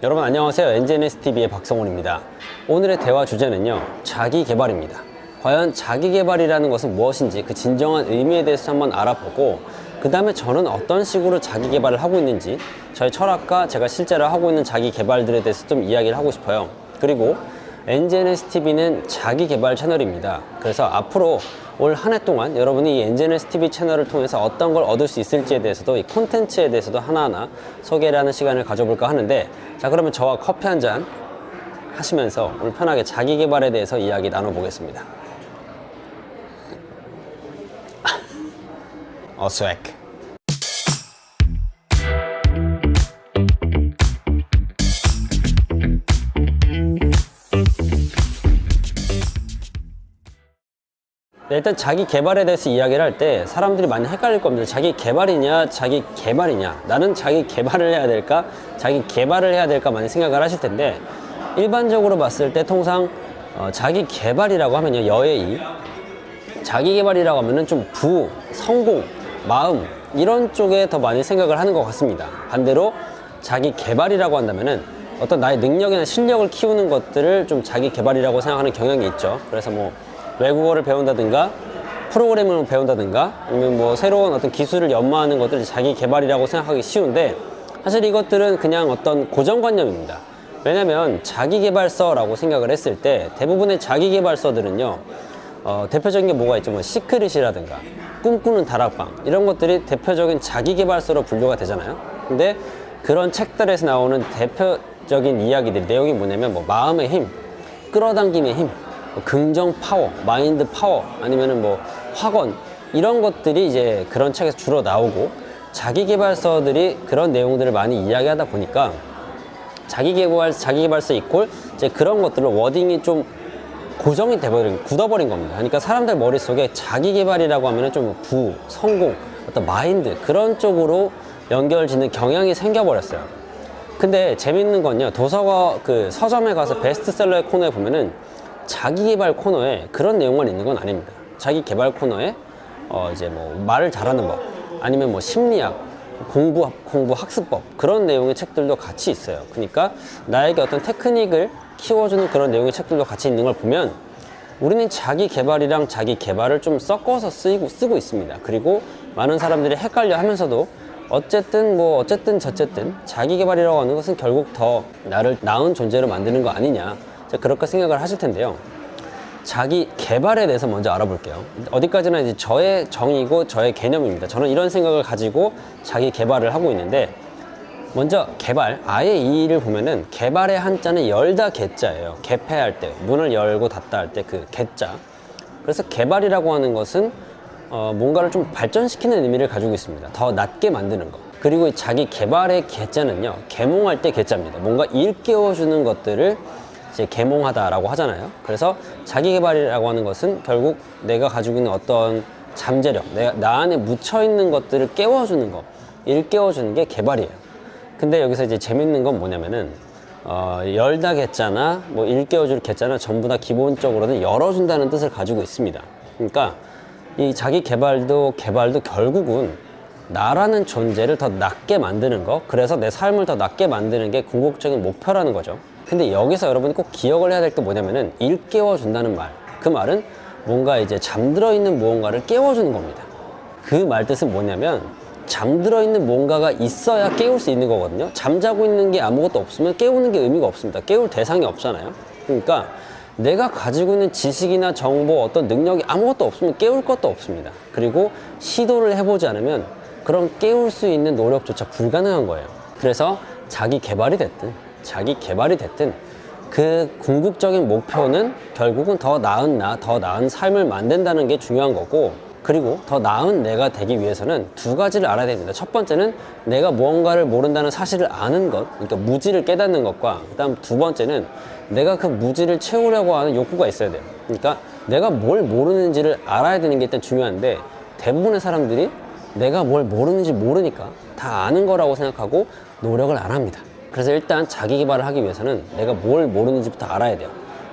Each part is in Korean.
여러분 안녕하세요. NGNSTV의 박성훈입니다. 오늘의 대화 주제는요, 자기개발입니다. 과연 자기개발이라는 것은 무엇인지 그 진정한 의미에 대해서 한번 알아보고, 그 다음에 저는 어떤 식으로 자기개발을 하고 있는지, 저의 철학과 제가 실제로 하고 있는 자기개발들에 대해서 좀 이야기를 하고 싶어요. 그리고 NGNSTV는 자기개발 채널입니다. 그래서 앞으로 올 한 해 동안 여러분이 이 NGNSTV 채널을 통해서 어떤 걸 얻을 수 있을지에 대해서도, 이 콘텐츠에 대해서도 하나하나 소개를 하는 시간을 가져볼까 하는데, 자, 그러면 저와 커피 한 잔 하시면서 오늘 편하게 자기개발에 대해서 이야기 나눠보겠습니다. 어스웩. 네, 일단 자기 개발에 대해서 이야기를 할 때 사람들이 많이 헷갈릴 겁니다. 자기 개발이냐, 자기 개발이냐. 나는 자기 개발을 해야 될까, 자기 개발을 해야 될까 많이 생각을 하실 텐데, 일반적으로 봤을 때 통상 자기 개발이라고 하면요, 여의 자기 개발이라고 하면은 좀 성공, 마음 이런 쪽에 더 많이 생각을 하는 것 같습니다. 반대로 자기 개발이라고 한다면은 어떤 나의 능력이나 실력을 키우는 것들을 좀 자기 개발이라고 생각하는 경향이 있죠. 그래서 뭐 외국어를 배운다든가 프로그래밍을 배운다든가 아니면 뭐 새로운 어떤 기술을 연마하는 것들을 자기 개발이라고 생각하기 쉬운데, 사실 이것들은 그냥 어떤 고정관념입니다. 왜냐면 자기개발서라고 생각을 했을 때 대부분의 자기개발서들은요, 대표적인 게 뭐가 있죠? 뭐 시크릿이라든가 꿈꾸는 다락방 이런 것들이 대표적인 자기개발서로 분류가 되잖아요. 근데 그런 책들에서 나오는 대표적인 이야기들 내용이 뭐냐면, 뭐 마음의 힘, 끌어당김의 힘, 긍정 파워, 마인드 파워, 아니면은 뭐 학원, 이런 것들이 이제 그런 책에서 주로 나오고, 자기개발서들이 그런 내용들을 많이 이야기하다 보니까 자기개발서 이퀄 이제 그런 것들로 워딩이 좀 고정이 돼버린, 굳어버린 겁니다. 그러니까 사람들 머릿속에 자기개발이라고 하면은 좀 성공, 어떤 마인드 그런 쪽으로 연결짓는 경향이 생겨버렸어요. 근데 재밌는 건요, 서점에 가서 베스트셀러의 코너에 보면은 자기개발 코너에 그런 내용만 있는 건 아닙니다. 자기개발 코너에 이제 뭐 말을 잘하는 법, 아니면 뭐 심리학, 공부 학습법, 그런 내용의 책들도 같이 있어요. 그러니까 나에게 어떤 테크닉을 키워주는 그런 내용의 책들도 같이 있는 걸 보면, 우리는 자기개발이랑 자기개발을 좀 섞어서 쓰고 있습니다. 그리고 많은 사람들이 헷갈려 하면서도 어쨌든 저쨌든 자기개발이라고 하는 것은 결국 더 나를 나은 존재로 만드는 거 아니냐, 그렇게 생각을 하실 텐데요. 자기 개발에 대해서 먼저 알아볼게요. 어디까지나 이제 저의 정의고 저의 개념입니다. 저는 이런 생각을 가지고 자기 개발을 하고 있는데, 먼저 개발, 아예 이 일을 보면은 개발의 한자는 열다 개자예요. 개폐할 때, 문을 열고 닫다 할 때 그 개자. 그래서 개발이라고 하는 것은 뭔가를 좀 발전시키는 의미를 가지고 있습니다. 더 낫게 만드는 것. 그리고 자기 개발의 개자는요, 계몽할 때 개자입니다. 뭔가 일깨워주는 것들을 이제 계몽하다라고 하잖아요. 그래서 자기개발이라고 하는 것은 결국 내가 가지고 있는 어떤 잠재력, 나 안에 묻혀있는 것들을 깨워주는 것, 일깨워주는 게 개발이에요. 근데 여기서 이제 재밌는 건 뭐냐면은 열다 개자나 뭐 일깨워줄 개자나 전부 다 기본적으로는 열어준다는 뜻을 가지고 있습니다. 그러니까 이 자기개발도 결국은 나라는 존재를 더 낫게 만드는 것, 그래서 내 삶을 더 낫게 만드는 게 궁극적인 목표라는 거죠. 근데 여기서 여러분이 꼭 기억을 해야 될 게 뭐냐면은 일깨워준다는 말, 그 말은 뭔가 이제 잠들어 있는 무언가를 깨워주는 겁니다. 그 말 뜻은 뭐냐면, 잠들어 있는 뭔가가 있어야 깨울 수 있는 거거든요. 잠자고 있는 게 아무것도 없으면 깨우는 게 의미가 없습니다. 깨울 대상이 없잖아요. 그러니까 내가 가지고 있는 지식이나 정보, 어떤 능력이 아무것도 없으면 깨울 것도 없습니다. 그리고 시도를 해보지 않으면 그런 깨울 수 있는 노력조차 불가능한 거예요. 그래서 자기 개발이 됐든 그 궁극적인 목표는 결국은 더 나은 삶을 만든다는 게 중요한 거고, 그리고 더 나은 내가 되기 위해서는 두 가지를 알아야 됩니다. 첫 번째는 내가 무언가를 모른다는 사실을 아는 것, 그러니까 무지를 깨닫는 것과, 그 다음 두 번째는 내가 그 무지를 채우려고 하는 욕구가 있어야 돼요. 그러니까 내가 뭘 모르는지를 알아야 되는 게 일단 중요한데, 대부분의 사람들이 내가 뭘 모르는지 모르니까 다 아는 거라고 생각하고 노력을 안 합니다. 그래서 일단 자기 개발을 하기 위해서는 내가 뭘 모르는지부터 알아야 돼요.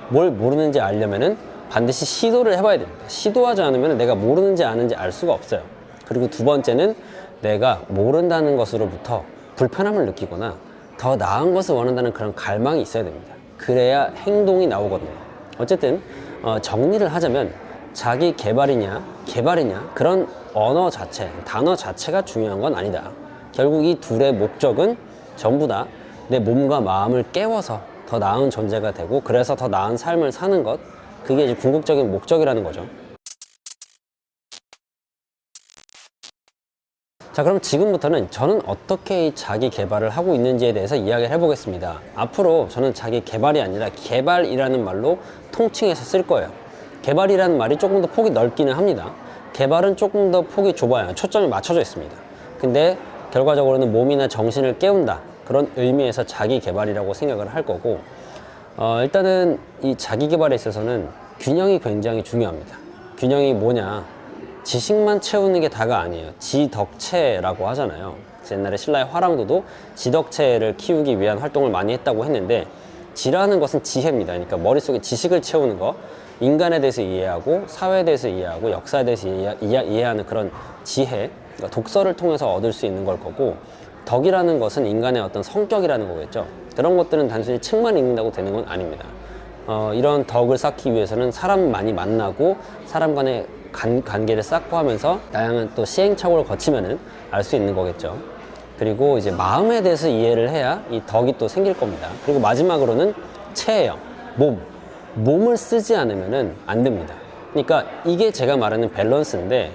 뭘 모르는지 알려면은 반드시 시도를 해봐야 됩니다. 시도하지 않으면 내가 모르는지 아는지 알 수가 없어요. 그리고 두 번째는 내가 모른다는 것으로부터 불편함을 느끼거나 더 나은 것을 원한다는 그런 갈망이 있어야 됩니다. 그래야 행동이 나오거든요. 어쨌든 정리를 하자면 자기 개발이냐 개발이냐 그런 언어 자체, 단어 자체가 중요한 건 아니다. 결국 이 둘의 목적은 전부 다 내 몸과 마음을 깨워서 더 나은 존재가 되고, 그래서 더 나은 삶을 사는 것, 그게 이제 궁극적인 목적이라는 거죠. 자, 그럼 지금부터는 저는 어떻게 이 자기 개발을 하고 있는지에 대해서 이야기를 해보겠습니다. 앞으로 저는 자기 개발이 아니라 개발이라는 말로 통칭해서 쓸 거예요. 개발이라는 말이 조금 더 폭이 넓기는 합니다. 개발은 조금 더 폭이 좁아요. 초점이 맞춰져 있습니다. 근데 결과적으로는 몸이나 정신을 깨운다, 그런 의미에서 자기 개발이라고 생각을 할 거고, 일단은 이 자기 개발에 있어서는 균형이 굉장히 중요합니다. 균형이 뭐냐, 지식만 채우는 게 다가 아니에요. 지덕체라고 하잖아요. 옛날에 신라의 화랑도도 지덕체를 키우기 위한 활동을 많이 했다고 했는데, 지라는 것은 지혜입니다. 그러니까 머릿속에 지식을 채우는 거, 인간에 대해서 이해하고 사회에 대해서 이해하고 역사에 대해서 이해하는 그런 지혜, 그러니까 독서를 통해서 얻을 수 있는 걸 거고, 덕이라는 것은 인간의 어떤 성격이라는 거겠죠. 그런 것들은 단순히 책만 읽는다고 되는 건 아닙니다. 이런 덕을 쌓기 위해서는 사람 많이 만나고 사람 간의 관계를 쌓고 하면서 다양한 또 시행착오를 거치면은 알 수 있는 거겠죠. 그리고 이제 마음에 대해서 이해를 해야 이 덕이 또 생길 겁니다. 그리고 마지막으로는 체예요. 몸을 쓰지 않으면은 안 됩니다. 그러니까 이게 제가 말하는 밸런스인데,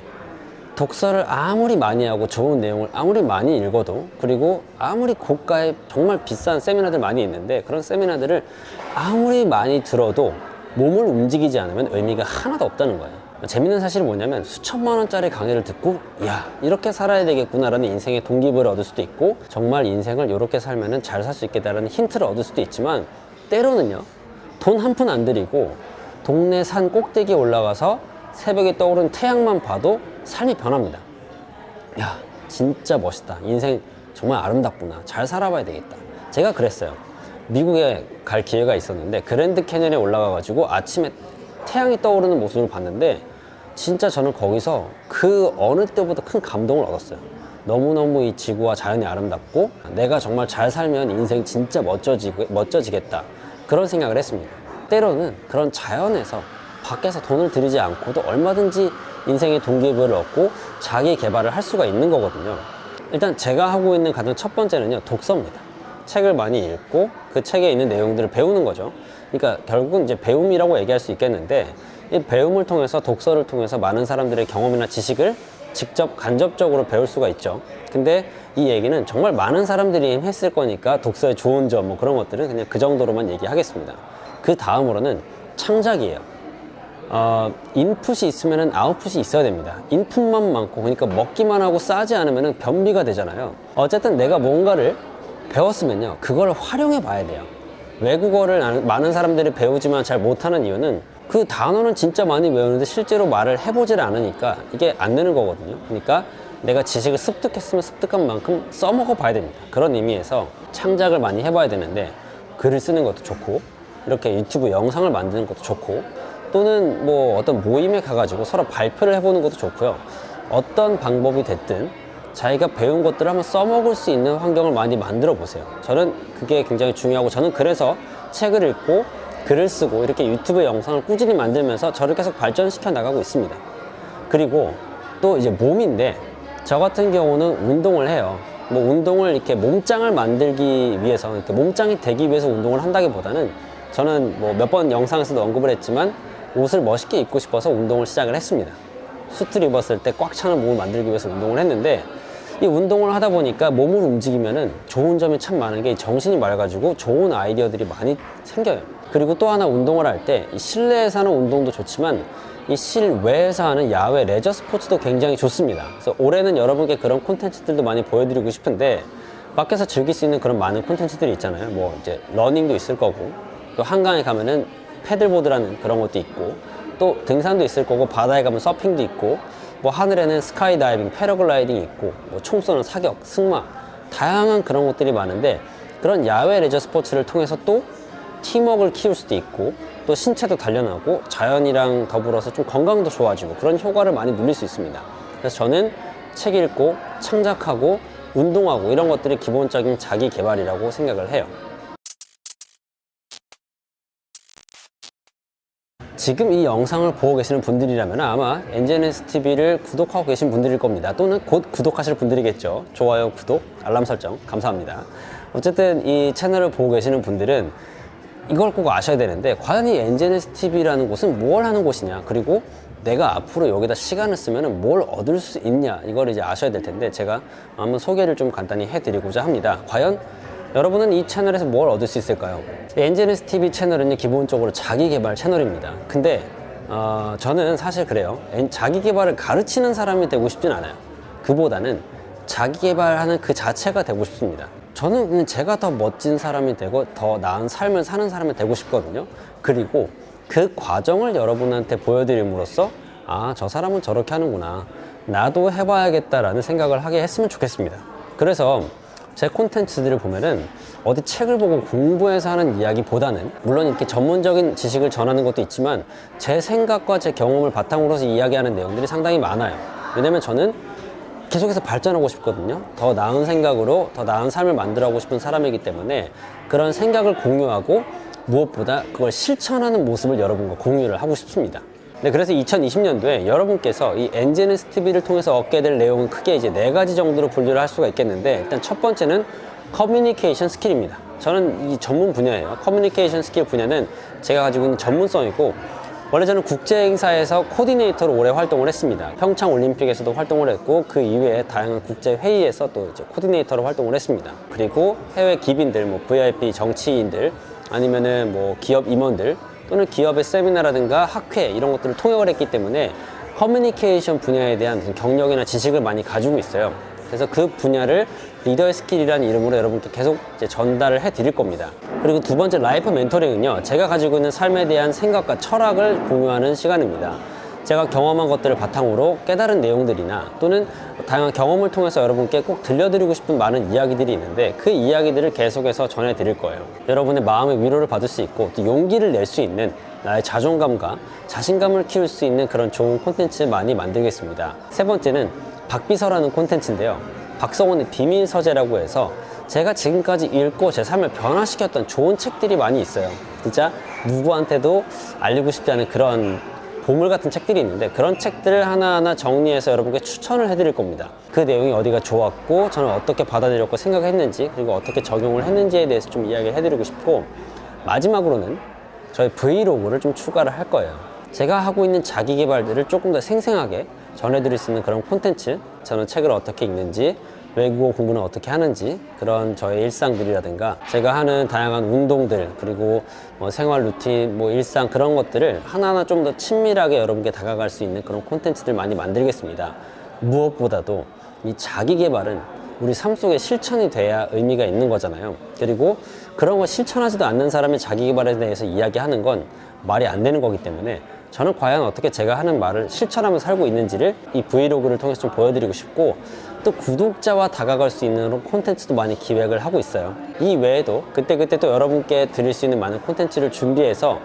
독서를 아무리 많이 하고 좋은 내용을 아무리 많이 읽어도, 그리고 아무리 고가의 정말 비싼 세미나들 많이 있는데, 그런 세미나들을 아무리 많이 들어도 몸을 움직이지 않으면 의미가 하나도 없다는 거예요. 재밌는 사실은 뭐냐면, 수천만 원짜리 강의를 듣고 야, 이렇게 살아야 되겠구나라는 인생의 동기부여를 얻을 수도 있고, 정말 인생을 이렇게 살면 잘 살 수 있겠다라는 힌트를 얻을 수도 있지만, 때로는요, 돈 한 푼 안 들이고 동네 산 꼭대기에 올라가서 새벽에 떠오른 태양만 봐도 삶이 변합니다. 야, 진짜 멋있다. 인생 정말 아름답구나. 잘 살아봐야 되겠다. 제가 그랬어요. 미국에 갈 기회가 있었는데 그랜드 캐년에 올라가가지고 아침에 태양이 떠오르는 모습을 봤는데, 진짜 저는 거기서 그 어느 때보다 큰 감동을 얻었어요. 너무너무 이 지구와 자연이 아름답고, 내가 정말 잘 살면 인생 진짜 멋져지겠다, 그런 생각을 했습니다. 때로는 그런 자연에서 밖에서 돈을 들이지 않고도 얼마든지 인생의 동기부여를 얻고 자기 개발을 할 수가 있는 거거든요. 일단 제가 하고 있는 가장 첫 번째는요, 독서입니다. 책을 많이 읽고 그 책에 있는 내용들을 배우는 거죠. 그러니까 결국은 이제 배움이라고 얘기할 수 있겠는데, 이 배움을 통해서, 독서를 통해서 많은 사람들의 경험이나 지식을 직접 간접적으로 배울 수가 있죠. 근데 이 얘기는 정말 많은 사람들이 했을 거니까 독서의 좋은 점, 뭐 그런 것들은 그냥 그 정도로만 얘기하겠습니다. 그 다음으로는 창작이에요. 인풋이 있으면 아웃풋이 있어야 됩니다. 인풋만 많고, 그러니까 먹기만 하고 싸지 않으면 변비가 되잖아요. 어쨌든 내가 뭔가를 배웠으면요, 그걸 활용해 봐야 돼요. 외국어를 많은 사람들이 배우지만 잘 못하는 이유는, 그 단어는 진짜 많이 외우는데 실제로 말을 해보질 않으니까 이게 안 되는 거거든요. 그러니까 내가 지식을 습득했으면 습득한 만큼 써먹어 봐야 됩니다. 그런 의미에서 창작을 많이 해봐야 되는데, 글을 쓰는 것도 좋고, 이렇게 유튜브 영상을 만드는 것도 좋고, 또는 뭐 어떤 모임에 가가지고 서로 발표를 해보는 것도 좋고요. 어떤 방법이 됐든 자기가 배운 것들을 한번 써먹을 수 있는 환경을 많이 만들어 보세요. 저는 그게 굉장히 중요하고, 저는 그래서 책을 읽고 글을 쓰고 이렇게 유튜브 영상을 꾸준히 만들면서 저를 계속 발전시켜 나가고 있습니다. 그리고 또 이제 몸인데, 저 같은 경우는 운동을 해요. 뭐 운동을 이렇게 몸짱을 만들기 위해서, 이렇게 몸짱이 되기 위해서 운동을 한다기보다는, 저는 뭐 몇 번 영상에서도 언급을 했지만 옷을 멋있게 입고 싶어서 운동을 시작을 했습니다. 수트를 입었을 때 꽉 차는 몸을 만들기 위해서 운동을 했는데, 이 운동을 하다 보니까 몸을 움직이면은 좋은 점이 참 많은 게, 정신이 맑아지고 좋은 아이디어들이 많이 생겨요. 그리고 또 하나, 운동을 할 때 실내에서 하는 운동도 좋지만 이 실외에서 하는 야외 레저 스포츠도 굉장히 좋습니다. 그래서 올해는 여러분께 그런 콘텐츠들도 많이 보여드리고 싶은데, 밖에서 즐길 수 있는 그런 많은 콘텐츠들이 있잖아요. 뭐 이제 러닝도 있을 거고, 또 한강에 가면은 패들보드라는 그런 것도 있고, 또 등산도 있을 거고, 바다에 가면 서핑도 있고, 뭐 하늘에는 스카이다이빙, 패러글라이딩이 있고, 뭐 총 쏘는 사격, 승마, 다양한 그런 것들이 많은데, 그런 야외 레저 스포츠를 통해서 또 팀워크를 키울 수도 있고, 또 신체도 단련하고 자연이랑 더불어서 좀 건강도 좋아지고, 그런 효과를 많이 누릴 수 있습니다. 그래서 저는 책 읽고 창작하고 운동하고 이런 것들이 기본적인 자기 개발이라고 생각을 해요. 지금 이 영상을 보고 계시는 분들이라면 아마 NGNSTV를 구독하고 계신 분들일 겁니다. 또는 곧 구독하실 분들이겠죠. 좋아요, 구독, 알람 설정 감사합니다. 어쨌든 이 채널을 보고 계시는 분들은 이걸 꼭 아셔야 되는데, 과연 이 NGNSTV라는 곳은 뭘 하는 곳이냐, 그리고 내가 앞으로 여기다 시간을 쓰면 뭘 얻을 수 있냐, 이걸 이제 아셔야 될 텐데, 제가 한번 소개를 좀 간단히 해드리고자 합니다. 과연 여러분은 이 채널에서 뭘 얻을 수 있을까요? NGNSTV 채널은 기본적으로 자기개발 채널입니다. 근데 저는 사실 그래요. 자기개발을 가르치는 사람이 되고 싶진 않아요. 그보다는 자기개발하는 그 자체가 되고 싶습니다. 저는 그냥 제가 더 멋진 사람이 되고 더 나은 삶을 사는 사람이 되고 싶거든요. 그리고 그 과정을 여러분한테 보여드림으로써 아, 저 사람은 저렇게 하는구나, 나도 해봐야겠다라는 생각을 하게 했으면 좋겠습니다. 그래서 제 콘텐츠들을 보면은 어디 책을 보고 공부해서 하는 이야기보다는, 물론 이렇게 전문적인 지식을 전하는 것도 있지만 제 생각과 제 경험을 바탕으로 해서 이야기하는 내용들이 상당히 많아요. 왜냐면 저는 계속해서 발전하고 싶거든요. 더 나은 생각으로 더 나은 삶을 만들어가고 싶은 사람이기 때문에 그런 생각을 공유하고 무엇보다 그걸 실천하는 모습을 여러분과 공유를 하고 싶습니다. 네, 그래서 2020년도에 여러분께서 이 NGNSTV를 통해서 얻게 될 내용은 크게 이제 4가지 정도로 분류를 할 수가 있겠는데, 일단 첫 번째는 커뮤니케이션 스킬입니다. 저는 이 전문 분야예요. 커뮤니케이션 스킬 분야는 제가 가지고 있는 전문성이고, 원래 저는 국제행사에서 코디네이터로 오래 활동을 했습니다. 평창 올림픽에서도 활동을 했고, 그 이외에 다양한 국제 회의에서 또 이제 코디네이터로 활동을 했습니다. 그리고 해외 기빈들, 뭐 VIP 정치인들, 아니면은 뭐 기업 임원들, 또는 기업의 세미나라든가 학회 이런 것들을 통역을 했기 때문에 커뮤니케이션 분야에 대한 경력이나 지식을 많이 가지고 있어요. 그래서 그 분야를 리더의 스킬이라는 이름으로 여러분께 계속 이제 전달을 해 드릴 겁니다. 그리고 두 번째 라이프 멘토링은요, 제가 가지고 있는 삶에 대한 생각과 철학을 공유하는 시간입니다. 제가 경험한 것들을 바탕으로 깨달은 내용들이나 또는 다양한 경험을 통해서 여러분께 꼭 들려드리고 싶은 많은 이야기들이 있는데, 그 이야기들을 계속해서 전해드릴 거예요. 여러분의 마음의 위로를 받을 수 있고 또 용기를 낼 수 있는, 나의 자존감과 자신감을 키울 수 있는 그런 좋은 콘텐츠 많이 만들겠습니다. 세 번째는 박비서라는 콘텐츠인데요, 박성원의 비밀 서재라고 해서 제가 지금까지 읽고 제 삶을 변화시켰던 좋은 책들이 많이 있어요. 진짜 누구한테도 알리고 싶지 않은 그런 보물 같은 책들이 있는데, 그런 책들을 하나하나 정리해서 여러분께 추천을 해드릴 겁니다. 그 내용이 어디가 좋았고 저는 어떻게 받아들였고 생각했는지, 그리고 어떻게 적용을 했는지에 대해서 좀 이야기를 해드리고 싶고, 마지막으로는 저희 브이로그를 좀 추가를 할 거예요. 제가 하고 있는 자기개발들을 조금 더 생생하게 전해드릴 수 있는 그런 콘텐츠, 저는 책을 어떻게 읽는지, 외국어 공부는 어떻게 하는지, 그런 저의 일상들이라든가 제가 하는 다양한 운동들, 그리고 뭐 생활 루틴, 뭐 일상, 그런 것들을 하나하나 좀 더 친밀하게 여러분께 다가갈 수 있는 그런 콘텐츠들 많이 만들겠습니다. 무엇보다도 이 자기 개발은 우리 삶 속에 실천이 돼야 의미가 있는 거잖아요. 그리고 그런 거 실천하지도 않는 사람이 자기 개발에 대해서 이야기하는 건 말이 안 되는 거기 때문에, 저는 과연 어떻게 제가 하는 말을 실천하면서 살고 있는지를 이 브이로그를 통해서 좀 보여드리고 싶고, 또 구독자와 다가갈 수 있는 콘텐츠도 많이 기획을 하고 있어요. 이 외에도 그때그때 또 여러분께 드릴 수 있는 많은 콘텐츠를 준비해서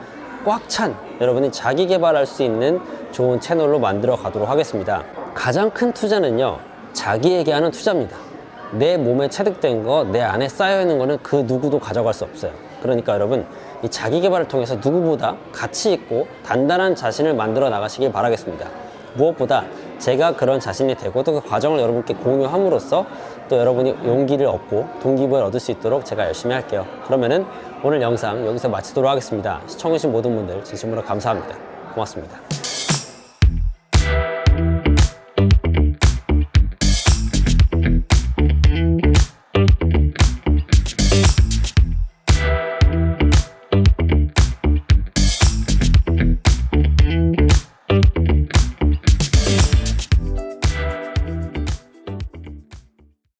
꽉 찬 여러분이 자기 개발할 수 있는 좋은 채널로 만들어 가도록 하겠습니다. 가장 큰 투자는요, 자기에게 하는 투자입니다. 내 몸에 체득된 거, 내 안에 쌓여있는 거는 그 누구도 가져갈 수 없어요. 그러니까 여러분, 이 자기 개발을 통해서 누구보다 가치 있고 단단한 자신을 만들어 나가시길 바라겠습니다. 무엇보다 제가 그런 자신이 되고 또 그 과정을 여러분께 공유함으로써 또 여러분이 용기를 얻고 동기부여를 얻을 수 있도록 제가 열심히 할게요. 그러면은 오늘 영상 여기서 마치도록 하겠습니다. 시청해주신 모든 분들 진심으로 감사합니다. 고맙습니다.